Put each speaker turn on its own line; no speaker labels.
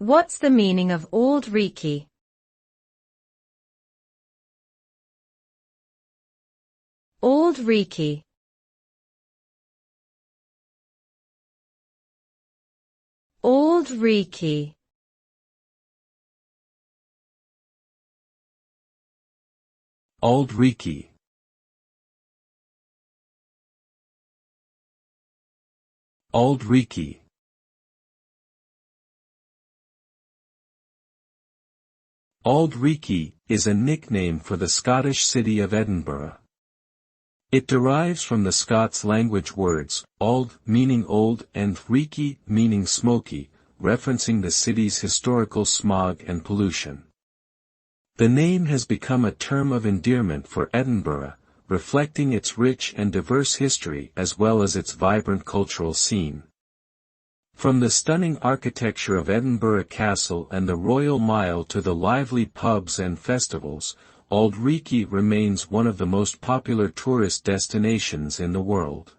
What's the meaning of Auld Reekie? Auld Reekie. Auld Reekie.
Auld Reekie. Auld Reekie. Auld Reekie is a nickname for the Scottish city of Edinburgh. It derives from the Scots language words, auld meaning old and reekie meaning smoky, referencing the city's historical smog and pollution. The name has become a term of endearment for Edinburgh, reflecting its rich and diverse history as well as its vibrant cultural scene. From the stunning architecture of Edinburgh Castle and the Royal Mile to the lively pubs and festivals, Auld Reekie remains one of the most popular tourist destinations in the world.